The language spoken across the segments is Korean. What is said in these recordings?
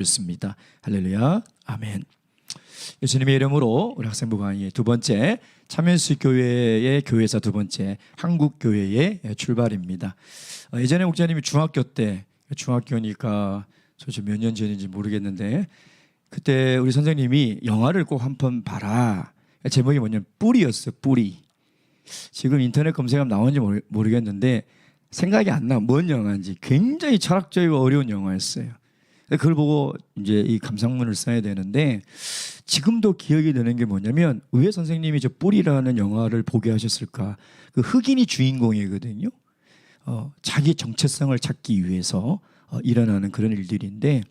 좋습니다. 할렐루야. 아멘. 예수님의 이름으로 우리 학생부 강의 두 번째, 참여예수 교회의 교회사 두 번째, 한국교회의 출발입니다. 예전에 목사님이 중학교 때, 중학교니까 도대체 몇 년 전인지 모르겠는데, 그때 우리 선생님이 영화를 꼭 한 편 봐라. 제목이 뭐냐면 뿌리였어요. 뿌리. 지금 인터넷 검색하면 나오는지 모르겠는데 생각이 안 나. 뭔 영화인지. 굉장히 철학적이고 어려운 영화였어요. 그걸 보고 이제 이 감상문을 써야 되는데, 지금도 기억이 되는 게 뭐냐면, 왜 선생님이 저 뿌리라는 영화를 보게 하셨을까? 그 흑인이 주인공이거든요. 자기 정체성을 찾기 위해서 일어나는 그런 일들인데,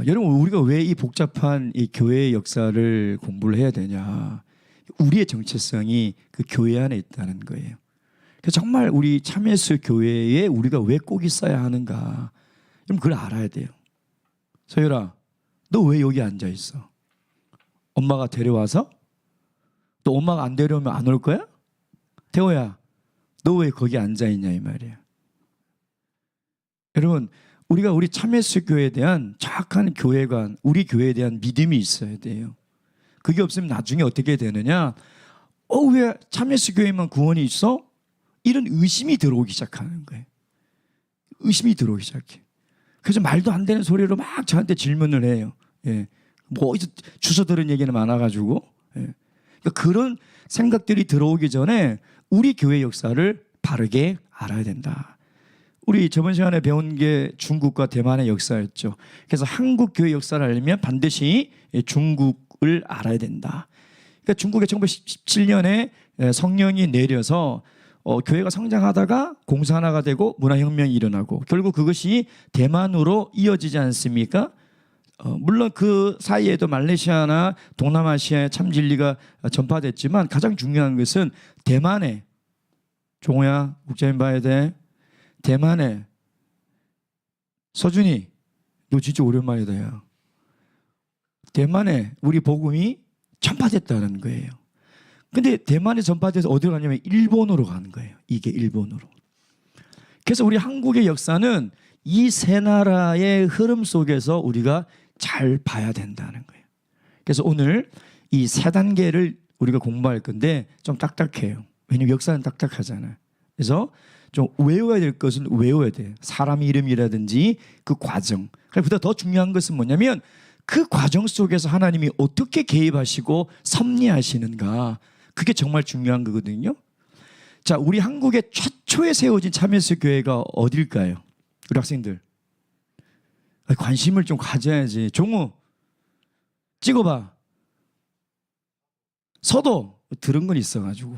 여러분, 우리가 왜 이 복잡한 이 교회의 역사를 공부를 해야 되냐? 우리의 정체성이 그 교회 안에 있다는 거예요. 그래서 정말 우리 참예수 교회에 우리가 왜 꼭 있어야 하는가? 그럼 그걸 알아야 돼요. 서율아, 너 왜 여기 앉아 있어? 엄마가 데려와서? 또 엄마가 안 데려오면 안 올 거야? 태호야, 너 왜 거기 앉아 있냐 이 말이야. 여러분, 우리가 우리 참예수 교회에 대한 정확한 교회관, 우리 교회에 대한 믿음이 있어야 돼요. 그게 없으면 나중에 어떻게 되느냐? 왜 참예수 교회만 구원이 있어? 이런 의심이 들어오기 시작하는 거예요. 의심이 들어오기 시작해. 그래서 말도 안 되는 소리로 막 저한테 질문을 해요. 예. 뭐 어디서 주워 들은 얘기는 많아가지고. 예. 그러니까 그런 생각들이 들어오기 전에 우리 교회 역사를 바르게 알아야 된다. 우리 저번 시간에 배운 게 중국과 대만의 역사였죠. 그래서 한국 교회 역사를 알려면 반드시 중국을 알아야 된다. 그러니까 중국에 1917년에 성령이 내려서 교회가 성장하다가 공산화가 되고 문화혁명이 일어나고 결국 그것이 대만으로 이어지지 않습니까? 물론 그 사이에도 말레이시아나 동남아시아의 참진리가 전파됐지만 가장 중요한 것은 대만에, 종호야 목사님 봐야 돼. 대만에 서준이, 너 진짜 오랜만이다 야. 대만에 우리 복음이 전파됐다는 거예요. 근데 대만에 전파돼서 어디로 가냐면 일본으로 가는 거예요. 이게 일본으로. 그래서 우리 한국의 역사는 이 세 나라의 흐름 속에서 우리가 잘 봐야 된다는 거예요. 그래서 오늘 이 세 단계를 우리가 공부할 건데 좀 딱딱해요. 왜냐면 역사는 딱딱하잖아요. 그래서 좀 외워야 될 것은 외워야 돼요. 사람 이름이라든지 그 과정. 그보다 더 중요한 것은 뭐냐면 그 과정 속에서 하나님이 어떻게 개입하시고 섭리하시는가. 그게 정말 중요한 거거든요. 자, 우리 한국의 최초에 세워진 참예수 교회가 어딜까요? 우리 학생들 관심을 좀 가져야지. 종우 찍어봐. 서도 들은 건 있어가지고.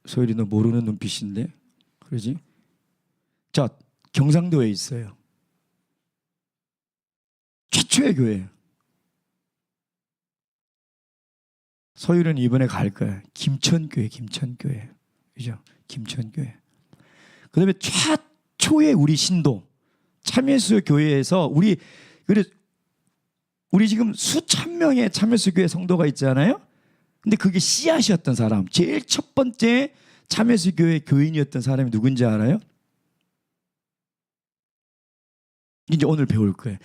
소율이 너 모르는 눈빛인데 그러지? 자, 경상도에 있어요. 최초의 교회. 서율은 이번에 갈 거야. 김천교회, 김천교회. 그죠? 김천교회. 그 다음에 최초의 우리 신도, 참예수 교회에서 우리 지금 수천 명의 참예수 교회 성도가 있잖아요? 근데 그게 씨앗이었던 사람, 제일 첫 번째 참예수 교회 교인이었던 사람이 누군지 알아요? 이제 오늘 배울 거예요.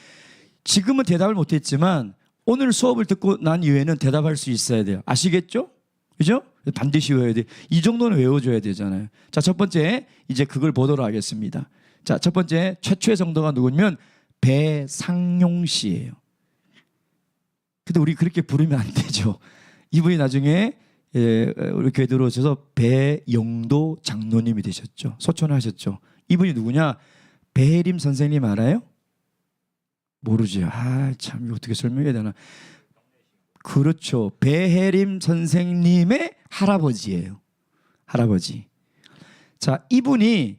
지금은 대답을 못했지만 오늘 수업을 듣고 난 이후에는 대답할 수 있어야 돼요. 아시겠죠? 그죠? 반드시 외워야 돼요. 이 정도는 외워줘야 되잖아요. 자, 첫 번째 이제 그걸 보도록 하겠습니다. 자, 첫 번째 최초의 성도가 누구냐면 배상용 씨예요. 근데 우리 그렇게 부르면 안 되죠. 이분이 나중에 우리 교회 들어오셔서 배영도 장로님이 되셨죠. 소천하셨죠. 이분이 누구냐? 배혜림 선생님 알아요? 모르죠. 참 이거 어떻게 설명해야 되나? 그렇죠. 배혜림 선생님의 할아버지예요. 할아버지. 자, 이분이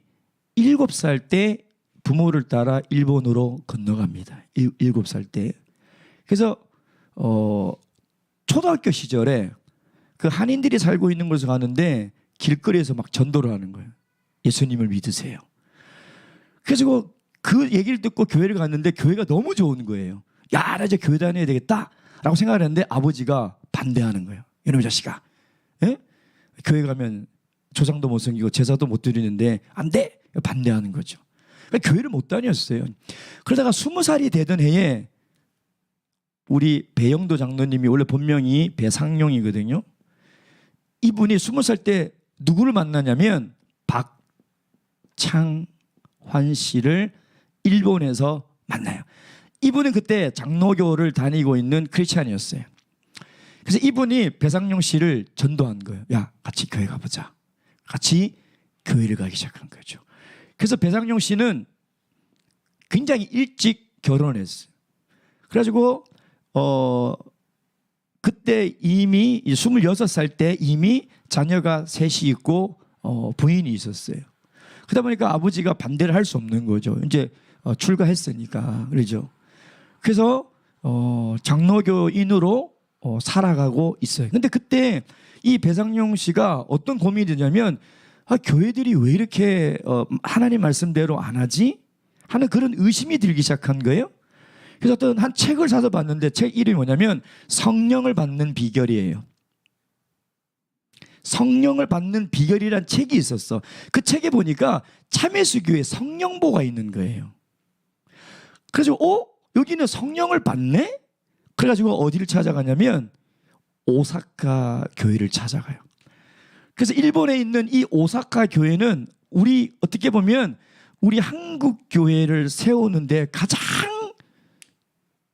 7살 때 부모를 따라 일본으로 건너갑니다. 7살 때. 그래서 초등학교 시절에 그 한인들이 살고 있는 곳에 가는데 길거리에서 막 전도를 하는 거예요. 예수님을 믿으세요. 그래서 그 얘기를 듣고 교회를 갔는데 교회가 너무 좋은 거예요. 야, 나 이제 교회 다녀야 되겠다 라고 생각을 했는데 아버지가 반대하는 거예요. 이놈의 자식아, 예? 교회 가면 조상도 못 섬기고 제사도 못 드리는데 안 돼! 반대하는 거죠. 그러니까 교회를 못 다녔어요. 그러다가 20살이 되던 해에 우리 배영도 장로님이 원래 본명이 배상용이거든요. 이분이 20살 때 누구를 만나냐면 박창환 씨를 일본에서 만나요. 이분은 그때 장로교를 다니고 있는 크리스찬이었어요. 그래서 이분이 배상용 씨를 전도한 거예요. 야, 같이 교회 가보자. 같이 교회를 가기 시작한 거죠. 그래서 배상용 씨는 굉장히 일찍 결혼했어요. 그래가지고 그때 이미 26살 때 이미 자녀가 셋이 있고 부인이 있었어요. 그러다 보니까 아버지가 반대를 할 수 없는 거죠. 이제 출가했으니까. 그러죠. 그래서 장로교인으로 살아가고 있어요. 근데 그때 이 배상용 씨가 어떤 고민이 드냐면 교회들이 왜 이렇게 하나님 말씀대로 안 하지? 하는 그런 의심이 들기 시작한 거예요. 그래서 어떤 한 책을 사서 봤는데 책 이름이 뭐냐면 성령을 받는 비결이에요. 성령을 받는 비결이란 책이 있었어. 그 책에 보니까 참예수교회 성령보가 있는 거예요. 그래서 여기는 성령을 받네? 그래가지고 어디를 찾아가냐면 오사카 교회를 찾아가요. 그래서 일본에 있는 이 오사카 교회는 우리 어떻게 보면 우리 한국 교회를 세우는데 가장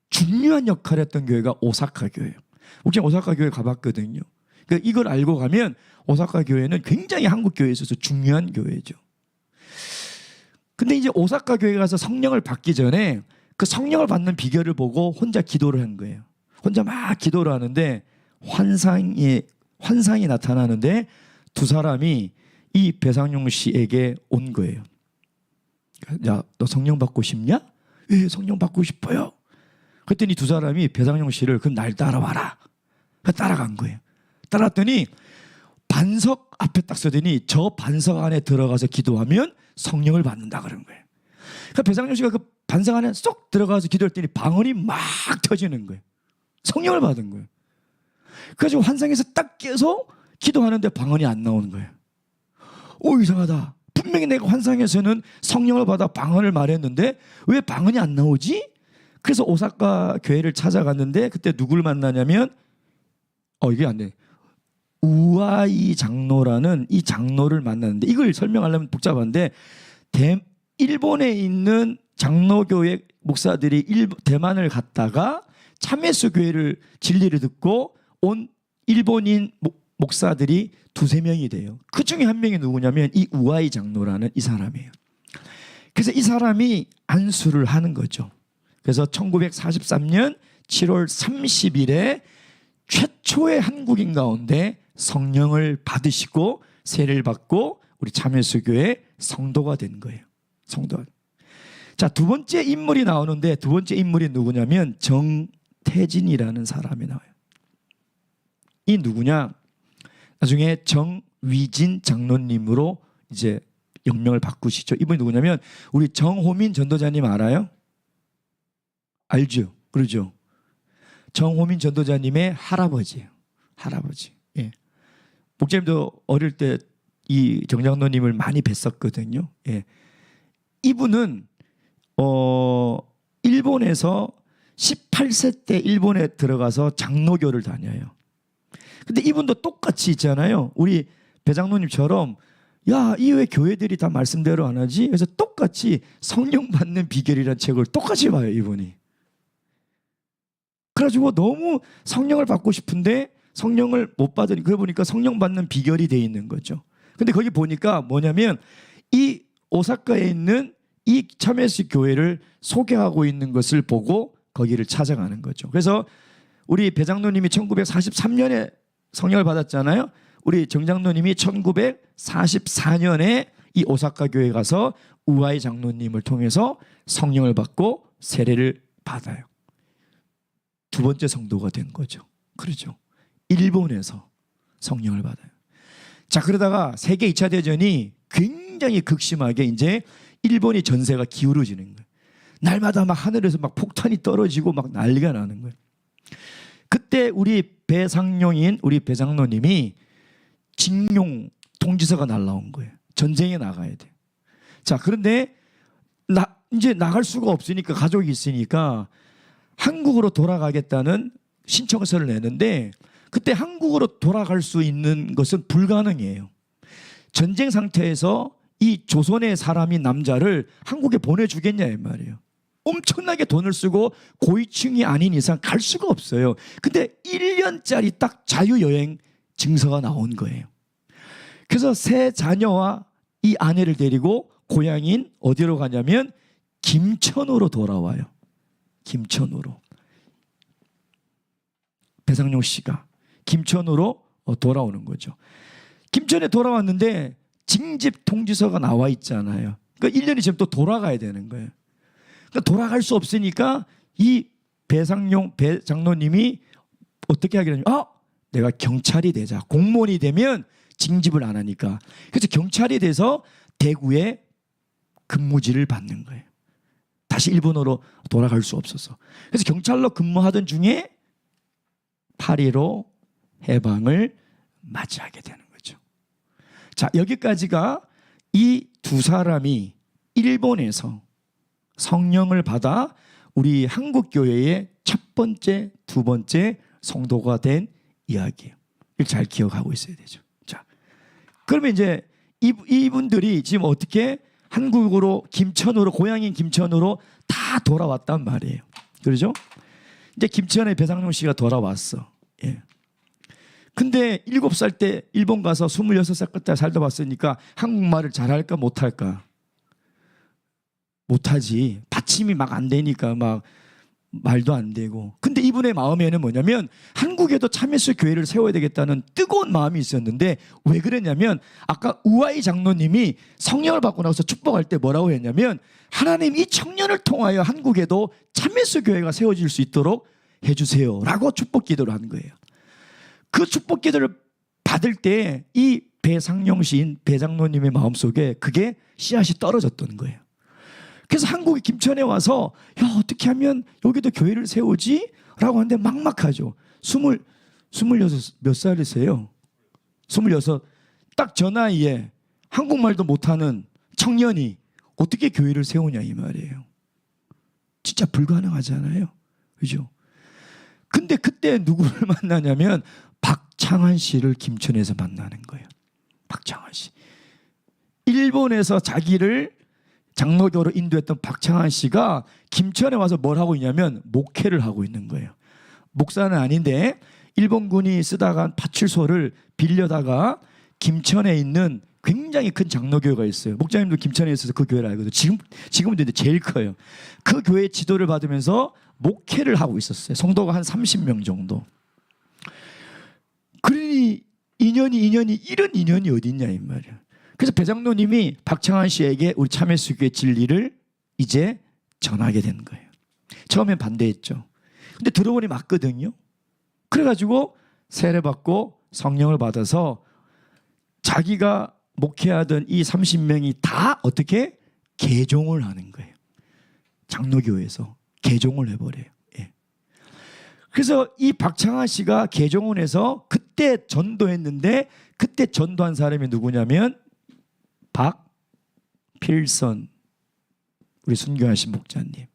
중요한 역할을 했던 교회가 오사카 교회예요. 혹시 오사카 교회 가봤거든요. 그러니까 이걸 알고 가면 오사카 교회는 굉장히 한국 교회에 있어서 중요한 교회죠. 근데 이제 오사카 교회 가서 성령을 받기 전에 그 성령을 받는 비결을 보고 혼자 기도를 한 거예요. 혼자 막 기도를 하는데 환상이 나타나는데 두 사람이 이 배상용 씨에게 온 거예요. 야, 너 성령 받고 싶냐? 예, 성령 받고 싶어요. 그랬더니 두 사람이 배상용 씨를 그럼 날 따라와라. 따라간 거예요. 따라왔더니 반석 앞에 딱 서더니 저 반석 안에 들어가서 기도하면 성령을 받는다 그런 거예요. 그러니까 배상용 씨가 그 반석 안에 쏙 들어가서 기도했더니 방언이 막 터지는 거예요. 성령을 받은 거예요. 그래서 환상에서 딱 깨서 기도하는데 방언이 안 나오는 거예요. 이상하다. 분명히 내가 환상에서는 성령을 받아 방언을 말했는데 왜 방언이 안 나오지? 그래서 오사카 교회를 찾아갔는데 그때 누구를 만나냐면 이게 안 돼. 우아이 장로라는 이 장로를 만났는데 이걸 설명하려면 복잡한데 일본에 있는 장로교회 목사들이 대만을 갔다가 참예수 교회를 진리를 듣고 온 일본인 목사들이 2-3명이 돼요. 그 중에 한 명이 누구냐면 이 우아이 장로라는 이 사람이에요. 그래서 이 사람이 안수를 하는 거죠. 그래서 1943년 7월 30일에 최초의 한국인 가운데 성령을 받으시고 세례를 받고 우리 참예수교회 성도가 된 거예요. 성도. 자, 두 번째 인물이 나오는데 두 번째 인물이 누구냐면 정태진이라는 사람이 나와요. 이 누구냐? 나중에 정위진 장로님으로 이제 영명을 바꾸시죠. 이분이 누구냐면 우리 정호민 전도자님 알아요? 알죠? 그러죠? 정호민 전도자님의 할아버지예요. 할아버지. 예. 목사님도 어릴 때 이 정장로님을 많이 뵀었거든요. 예. 이분은 일본에서 18세 때 일본에 들어가서 장로교를 다녀요. 근데 이분도 똑같이 있잖아요. 우리 배장로님처럼 야, 이 왜 교회들이 다 말씀대로 안 하지? 그래서 똑같이 성령 받는 비결이라는 책을 똑같이 봐요, 이분이. 그래가지고 너무 성령을 받고 싶은데 성령을 못 받으니 그러고 보니까 성령 받는 비결이 돼 있는 거죠. 근데 거기 보니까 뭐냐면 이 오사카에 있는 이 참예수 교회를 소개하고 있는 것을 보고 거기를 찾아가는 거죠. 그래서 우리 배장로님이 1943년에 성령을 받았잖아요. 우리 정장로님이 1944년에 이 오사카 교회에 가서 우아이 장로님을 통해서 성령을 받고 세례를 받아요. 두 번째 성도가 된 거죠. 그렇죠. 일본에서 성령을 받아요. 자, 그러다가 세계 2차 대전이 굉장히 극심하게 이제 일본이 전세가 기울어지는 거예요. 날마다 막 하늘에서 막 폭탄이 떨어지고 막 난리가 나는 거예요. 그때 우리 배상용인 우리 배장로님이 징용 통지서가 날라온 거예요. 전쟁에 나가야 돼요. 자, 그런데 이제 나갈 수가 없으니까, 가족이 있으니까 한국으로 돌아가겠다는 신청서를 내는데, 그때 한국으로 돌아갈 수 있는 것은 불가능해요. 전쟁 상태에서 이 조선의 사람인 남자를 한국에 보내주겠냐 이 말이에요. 엄청나게 돈을 쓰고 고위층이 아닌 이상 갈 수가 없어요. 근데 1년짜리 딱 자유여행 증서가 나온 거예요. 그래서 세 자녀와 이 아내를 데리고 고향인 어디로 가냐면 김천으로 돌아와요. 김천으로. 배상용 씨가 김천으로 돌아오는 거죠. 김천에 돌아왔는데 징집 통지서가 나와 있잖아요. 그러니까 1년이 지금 또 돌아가야 되는 거예요. 그러니까 돌아갈 수 없으니까 이 배상용 장로님이 어떻게 하기로 하냐면, 내가 경찰이 되자. 공무원이 되면 징집을 안 하니까. 그래서 경찰이 돼서 대구에 근무지를 받는 거예요. 다시 일본으로 돌아갈 수 없어서. 그래서 경찰로 근무하던 중에 8.15 해방을 맞이하게 되는 거죠. 자, 여기까지가 이 두 사람이 일본에서 성령을 받아 우리 한국교회의 첫 번째, 두 번째 성도가 된 이야기예요. 이걸 잘 기억하고 있어야 되죠. 자, 그러면 이제 이분들이 지금 어떻게 한국으로, 김천으로, 고향인 김천으로 다 돌아왔단 말이에요. 그러죠? 이제 김천에 배상용 씨가 돌아왔어. 예. 근데 7살 때 일본 가서 26살 끝에 살다 왔으니까 한국말을 잘할까 못할까? 못하지. 받침이 막 안 되니까 막 말도 안 되고. 근데 이분의 마음에는 뭐냐면 한국에도 참예수 교회를 세워야 되겠다는 뜨거운 마음이 있었는데, 왜 그랬냐면 아까 우아이 장로님이 성령을 받고 나서 축복할 때 뭐라고 했냐면, 하나님 이 청년을 통하여 한국에도 참예수 교회가 세워질 수 있도록 해주세요 라고 축복 기도를 한 거예요. 그 축복 기도를 받을 때 이 배상용 시인 배장로님의 마음속에 그게 씨앗이 떨어졌던 거예요. 그래서 한국의 김천에 와서 어떻게 하면 여기도 교회를 세우지? 라고 하는데 막막하죠. 26 몇 살이세요? 26. 딱 저 나이에 한국말도 못하는 청년이 어떻게 교회를 세우냐 이 말이에요. 진짜 불가능하잖아요. 그죠? 근데 그때 누구를 만나냐면 박창한 씨를 김천에서 만나는 거예요. 박창한 씨. 일본에서 자기를 장로교로 인도했던 박창한 씨가 김천에 와서 뭘 하고 있냐면 목회를 하고 있는 거예요. 목사는 아닌데 일본군이 쓰다가 파출소를 빌려다가 김천에 있는 굉장히 큰 장로교회가 있어요. 목자님도 김천에 있어서 그 교회를 알거든요. 지금은 제일 커요. 그 교회 지도를 받으면서 목회를 하고 있었어요. 성도가 한 30명 정도. 그러니 이런 인연이 어디 있냐 이 말이에요. 그래서 배장로님이 박창한 씨에게 우리 참예수교의 진리를 이제 전하게 된 거예요. 처음엔 반대했죠. 근데 들어보니 맞거든요. 그래가지고 세례받고 성령을 받아서 자기가 목회하던 이 30명이 다 어떻게 개종을 하는 거예요. 장로교회에서 개종을 해버려요. 예. 그래서 이 박창하 씨가 개종을 해서 그때 전도했는데, 그때 전도한 사람이 누구냐면 박필선 우리 순교하신 목자님,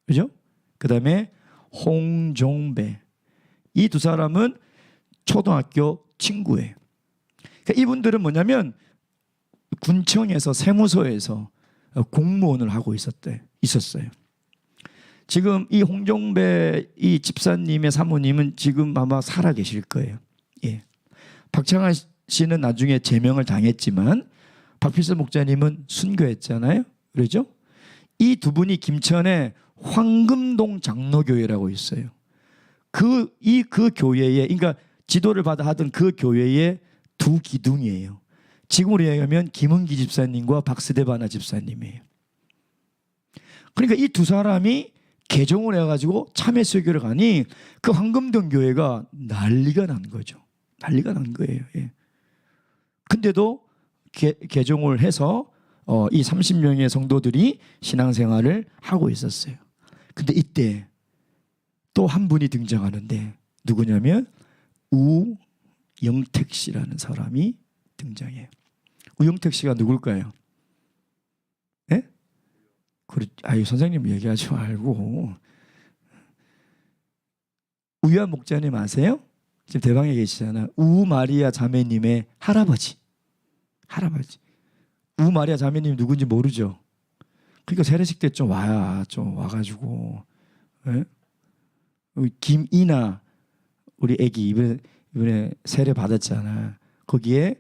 그죠? 그 다음에 홍종배, 이 두 사람은 초등학교 친구예요. 그러니까 이분들은 뭐냐면 군청에서 세무서에서 공무원을 하고 있었어요. 지금 이 홍종배 이 집사님의 사모님은 지금 아마 살아 계실 거예요. 예. 박창한 씨는 나중에 제명을 당했지만 박필선 목자님은 순교했잖아요. 그러죠? 이 두 분이 김천에 황금동 장로교회라고 있어요. 그 교회에, 그러니까 지도를 받아 하던 그 교회의 두 기둥이에요. 지금으로 얘기하면 김은기 집사님과 박스데바나 집사님이에요. 그러니까 이 두 사람이 개종을 해가지고 참회수교를 가니 그 황금동 교회가 난리가 난 거죠. 난리가 난 거예요. 예. 근데도 개종을 해서 이 30명의 성도들이 신앙생활을 하고 있었어요. 근데 이때 또 한 분이 등장하는데 누구냐면 우영택 씨라는 사람이 등장해요. 우영택 씨가 누굴까요? 네? 아유 선생님 얘기하지 말고. 우유한 목자님 아세요? 지금 대방에 계시잖아. 우마리아 자매님의 할아버지. 우마리아 자매님 누군지 모르죠? 그러니까 세례식 때 좀 와가지고. 예? 김이나 우리 애기 이번에 세례 받았잖아. 거기에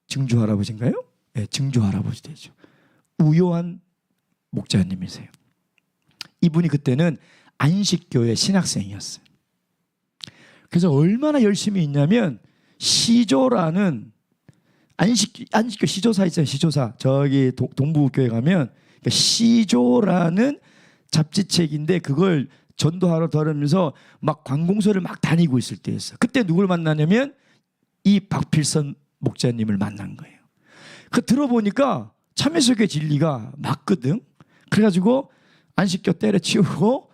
증조 할아버지인가요? 네, 증조 할아버지 되죠. 우요한 목자님이세요. 이분이 그때는 안식교회 신학생이었어요. 그래서 얼마나 열심히 있냐면 시조라는 안식교 시조사 있잖아요. 시조사 저기 동부교회 가면 그러니까 시조라는 잡지책인데 그걸 전도하러 다니면서 막 관공서를 막 다니고 있을 때였어. 그때 누굴 만나냐면 이 박필선 목자님을 만난 거예요. 그 들어보니까 참회속의 진리가 맞거든. 그래가지고 안식교 때려치우고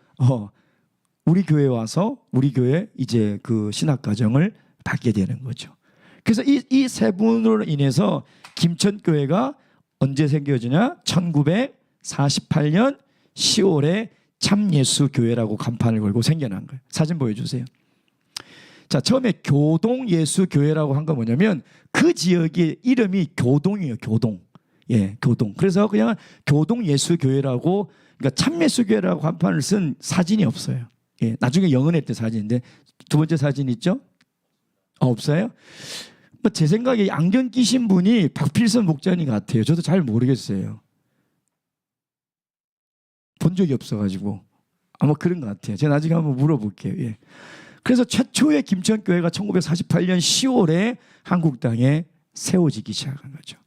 우리 교회에 와서 우리 교회 이제 그 신학과정을 받게 되는 거죠. 그래서 이 세 분으로 인해서 김천교회가 언제 생겨지냐? 1948년 10월에 참예수교회라고 간판을 걸고 생겨난 거예요. 사진 보여주세요. 자, 처음에 교동예수교회라고 한 건 뭐냐면 그 지역의 이름이 교동이에요. 교동. 예, 교동. 그래서 그냥 교동예수교회라고, 그러니까 참예수교회라고 간판을 쓴 사진이 없어요. 예, 나중에 영은회 때 사진인데 두 번째 사진 있죠? 없어요? 뭐 제 생각에 안경 끼신 분이 박필선 목자님 같아요. 저도 잘 모르겠어요. 본 적이 없어가지고 아마 그런 것 같아요. 제가 나중에 한번 물어볼게요. 예. 그래서 최초의 김천교회가 1948년 10월에 한국 땅에 세워지기 시작한 거죠.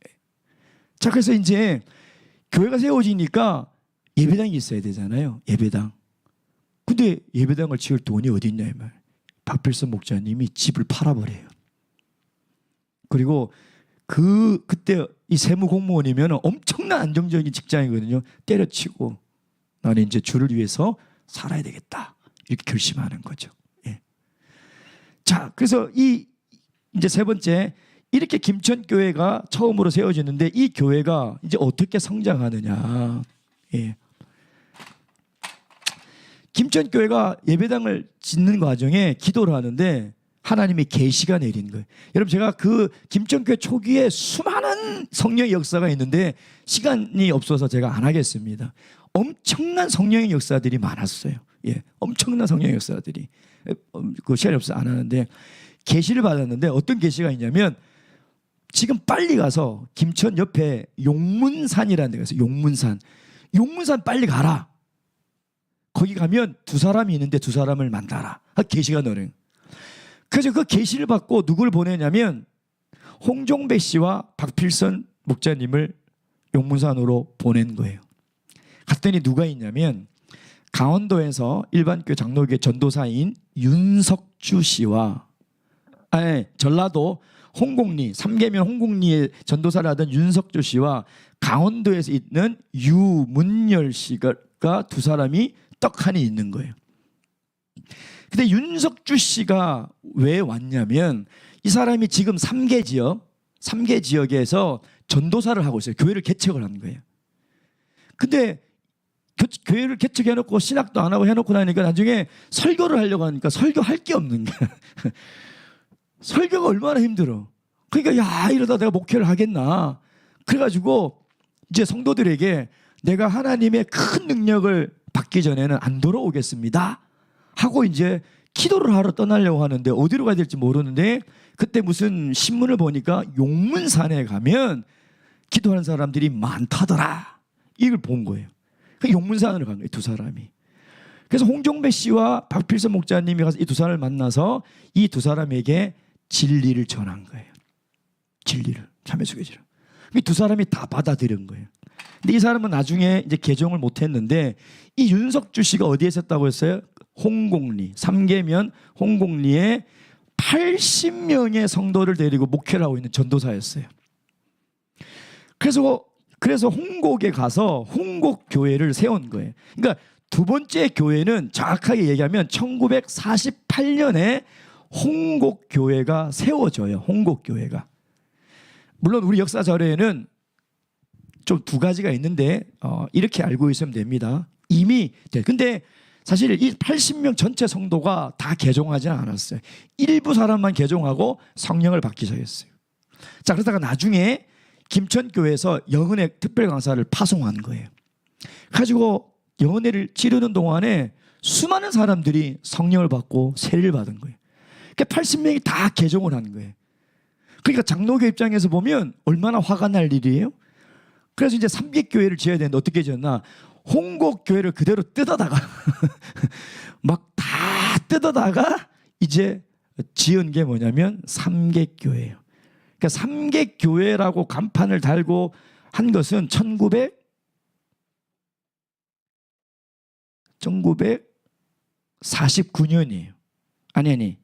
예. 자, 그래서 이제 교회가 세워지니까 예배당이 있어야 되잖아요. 예배당. 근데 예배당을 지을 돈이 어디 있냐 이 말. 박필선 목자님이 집을 팔아버려요. 그리고 그때 이 세무 공무원이면 엄청난 안정적인 직장이거든요. 때려치고 나는 이제 주를 위해서 살아야 되겠다 이렇게 결심하는 거죠. 예. 자, 그래서 이제 세 번째, 이렇게 김천교회가 처음으로 세워지는데 이 교회가 이제 어떻게 성장하느냐. 예. 김천교회가 예배당을 짓는 과정에 기도를 하는데 하나님이 계시가 내린 거예요. 여러분, 제가 그 김천교회 초기에 수많은 성령의 역사가 있는데 시간이 없어서 제가 안 하겠습니다. 엄청난 성령의 역사들이 많았어요. 예, 엄청난 성령의 역사들이. 그 시간이 없어서 안 하는데 계시를 받았는데 어떤 계시가 있냐면 지금 빨리 가서 김천 옆에 용문산이라는 데가 있어요. 용문산 빨리 가라. 거기 가면 두 사람이 있는데 두 사람을 만나라. 계시가 너는. 그래서 그 계시를 받고 누굴 보내냐면 홍종배 씨와 박필선 목자님을 용문산으로 보낸 거예요. 갔더니 누가 있냐면 강원도에서 일반교회 장로교회 전도사인 윤석주 씨와 전라도 홍곡리, 삼계면 홍곡리에 전도사를 하던 윤석주 씨와 강원도에서 있는 유문열 씨가 두 사람이 떡하니 있는 거예요. 근데 윤석주 씨가 왜 왔냐면 이 사람이 지금 3개 지역에서 전도사를 하고 있어요. 교회를 개척을 한 거예요. 근데 교회를 개척해놓고 신학도 안 하고 해놓고 나니까 나중에 설교를 하려고 하니까 설교할 게 없는 거야. 설교가 얼마나 힘들어. 그러니까 야, 이러다 내가 목회를 하겠나. 그래가지고 이제 성도들에게 내가 하나님의 큰 능력을 받기 전에는 안 돌아오겠습니다 하고 이제 기도를 하러 떠나려고 하는데 어디로 가야 될지 모르는데 그때 무슨 신문을 보니까 용문산에 가면 기도하는 사람들이 많다더라. 이걸 본 거예요. 용문산으로 간 거예요, 두 사람이. 그래서 홍종배 씨와 박필선 목자님이 가서 이 두 사람을 만나서 이 두 사람에게 진리를 전한 거예요. 진리를, 참회수의 진리. 이 두 사람이 다 받아들인 거예요. 근데 이 사람은 나중에 이제 개종을 못했는데 이 윤석주 씨가 어디에 있었다고 했어요? 홍곡리, 삼계면 홍곡리에 80명의 성도를 데리고 목회를 하고 있는 전도사였어요. 그래서 홍곡에 가서 홍곡교회를 세운 거예요. 그러니까 두 번째 교회는 정확하게 얘기하면 1948년에 홍곡교회가 세워져요. 홍곡교회가. 물론 우리 역사 자료에는 좀 두 가지가 있는데 이렇게 알고 있으면 됩니다. 이미 근데 사실 이 80명 전체 성도가 다 개종하지는 않았어요. 일부 사람만 개종하고 성령을 받기 시작했어요. 자, 그러다가 나중에 김천교회에서 영은혜 특별 강사를 파송한 거예요. 가지고 영은혜를 치르는 동안에 수많은 사람들이 성령을 받고 세례를 받은 거예요. 그러니까 80명이 다 개종을 한 거예요. 그러니까 장로교 입장에서 보면 얼마나 화가 날 일이에요. 그래서 이제 삼객교회를 지어야 되는데 어떻게 지었나? 홍곡교회를 그대로 뜯어다가 막 다 뜯어다가 이제 지은 게 뭐냐면 삼객교회예요. 그러니까 삼객교회라고 간판을 달고 한 것은 1949년이에요. 아니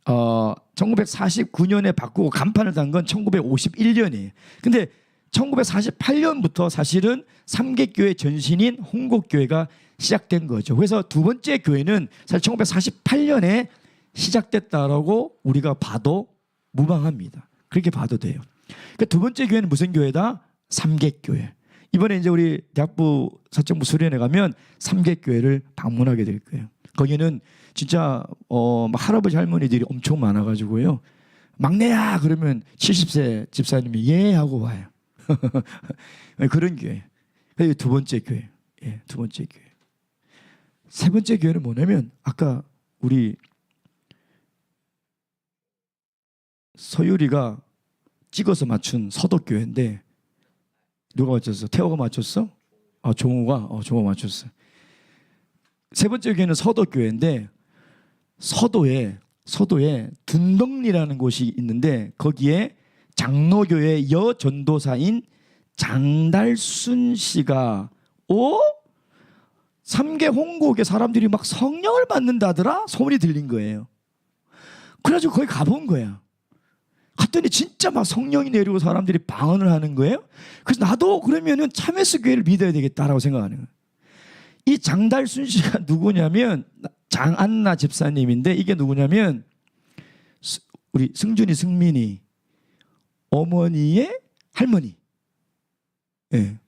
1949년에 바꾸고 간판을 단 건 1951년이에요. 근데 1948년부터 사실은 삼객교회 전신인 홍곡교회가 시작된 거죠. 그래서 두 번째 교회는 사실 1948년에 시작됐다라고 우리가 봐도 무방합니다. 그렇게 봐도 돼요. 그러니까 두 번째 교회는 무슨 교회다? 삼객교회. 이번에 이제 우리 대학부 사정부 수련회 가면 삼객교회를 방문하게 될 거예요. 거기는 진짜 할아버지 할머니들이 엄청 많아가지고요. 막내야 그러면 70세 집사님이 예 하고 와요. 그런 교회. 그게 두 번째 교회. 예, 두 번째 교회. 세 번째 교회는 뭐냐면 아까 우리 서유리가 찍어서 맞춘 서덕교회인데 누가 맞췄어? 태호가 맞췄어? 종호가 맞췄어. 세 번째 교회는 서덕교회인데 서도에 둔덕리라는 곳이 있는데 거기에 장로교회 여전도사인 장달순 씨가 삼계 홍곡에 사람들이 막 성령을 받는다더라 소문이 들린 거예요. 그래가지고 거기 가본 거야. 갔더니 진짜 막 성령이 내리고 사람들이 방언을 하는 거예요. 그래서 나도 그러면은 참회스 교회를 믿어야 되겠다라고 생각하는 거예요. 이 장달순 씨가 누구냐면 장안나 집사님인데 이게 누구냐면 우리 승준이 승민이 어머니의 할머니. 예.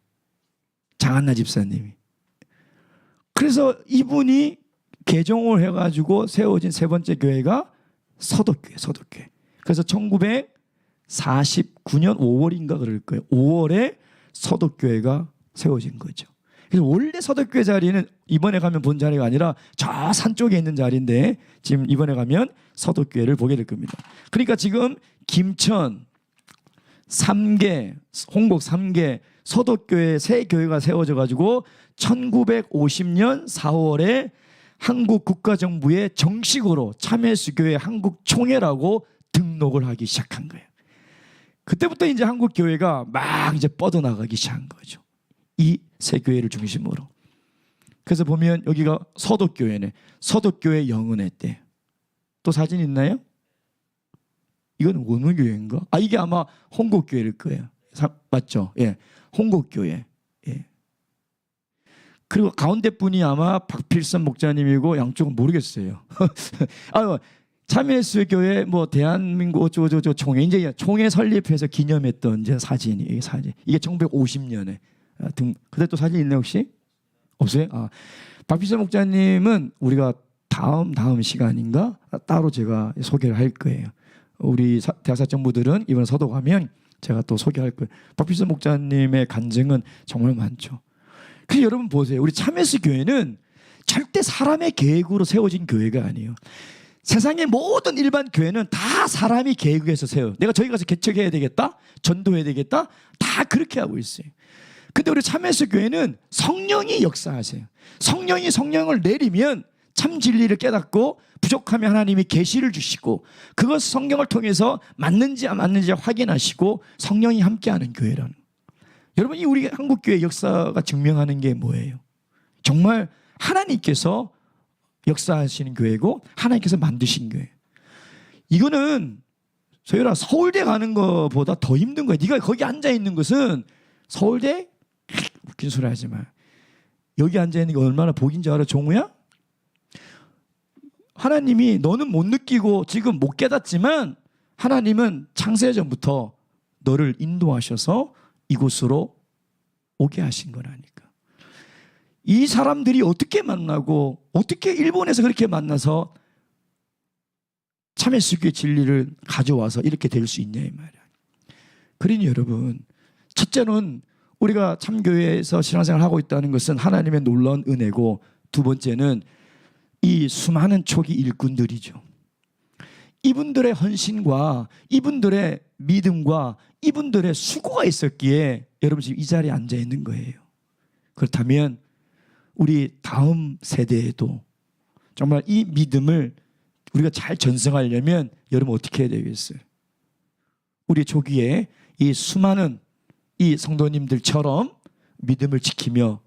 장안나 집사님이. 그래서 이분이 개종을 해가지고 세워진 세 번째 교회가 서덕교회. 그래서 1949년 5월인가 그럴 거예요. 5월에 서덕교회가 세워진 거죠. 그래서 원래 서덕교회 자리는 이번에 가면 본 자리가 아니라 저 산 쪽에 있는 자리인데 지금 이번에 가면 서덕교회를 보게 될 겁니다. 그러니까 지금 김천, 삼계, 홍곡 3개 서덕교회 세 교회가 세워져 가지고 1950년 4월에 한국 국가정부에 정식으로 참회수교회 한국총회라고 등록을 하기 시작한 거예요. 그때부터 이제 한국 교회가 막 이제 뻗어나가기 시작한 거죠. 이 세 교회를 중심으로. 그래서 보면 여기가 서덕교회네. 서덕교회 영은회 때. 또 사진 있나요? 이건 어느 교회인가? 이게 아마 홍곡교회일 거예요. 맞죠? 예, 홍곡교회. 예. 그리고 가운데 분이 아마 박필선 목사님이고 양쪽은 모르겠어요. 참회수교회 뭐 대한민국 총회 이제 총회 설립해서 기념했던 이제 사진이 이게 1950년에 그때 또 사진 있나요 혹시? 없어요? 박필선 목사님은 우리가 다음 시간인가 따로 제가 소개를 할 거예요. 우리 대학사정부들은 이번 서도 가면 제가 또 소개할 거예요. 박필선 목사님의 간증은 정말 많죠. 그래서 여러분 보세요. 우리 참회수 교회는 절대 사람의 계획으로 세워진 교회가 아니에요. 세상의 모든 일반 교회는 다 사람이 계획해서 세워요. 내가 저기 가서 개척해야 되겠다, 전도해야 되겠다, 다 그렇게 하고 있어요. 근데 우리 참회수 교회는 성령이 역사하세요. 성령이 성령을 내리면 참 진리를 깨닫고 부족하면 하나님이 계시를 주시고 그것 성경을 통해서 맞는지 안 맞는지 확인하시고 성령이 함께하는 교회라는 거예요. 여러분 이 우리 한국교회 역사가 증명하는 게 뭐예요? 정말 하나님께서 역사하시는 교회고 하나님께서 만드신 교회. 이거는 소율아 서울대 가는 것보다 더 힘든 거야. 네가 거기 앉아있는 것은 서울대? 웃긴 소리 하지 마. 여기 앉아있는 게 얼마나 복인 줄 알아 종우야? 하나님이 너는 못 느끼고 지금 못 깨닫지만 하나님은 창세전부터 너를 인도하셔서 이곳으로 오게 하신 거라니까. 이 사람들이 어떻게 만나고 어떻게 일본에서 그렇게 만나서 참회수교의 진리를 가져와서 이렇게 될 수 있냐 이 말이야. 그러니 여러분, 첫째는 우리가 참교회에서 신앙생활을 하고 있다는 것은 하나님의 놀라운 은혜고, 두 번째는 이 수많은 초기 일꾼들이죠. 이분들의 헌신과 이분들의 믿음과 이분들의 수고가 있었기에 여러분 지금 이 자리에 앉아 있는 거예요. 그렇다면 우리 다음 세대에도 정말 이 믿음을 우리가 잘 전승하려면 여러분 어떻게 해야 되겠어요? 우리 조기에 이 수많은 이 성도님들처럼 믿음을 지키며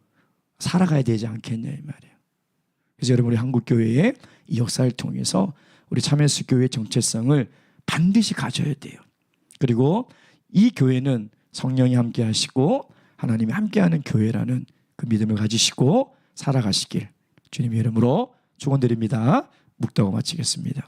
살아가야 되지 않겠냐 이 말이에요. 그래서 여러분, 우리 한국교회의 이 역사를 통해서 우리 참회수교회의 정체성을 반드시 가져야 돼요. 그리고 이 교회는 성령이 함께 하시고 하나님이 함께하는 교회라는 그 믿음을 가지시고 살아가시길 주님의 이름으로 축원드립니다. 묵다고 마치겠습니다.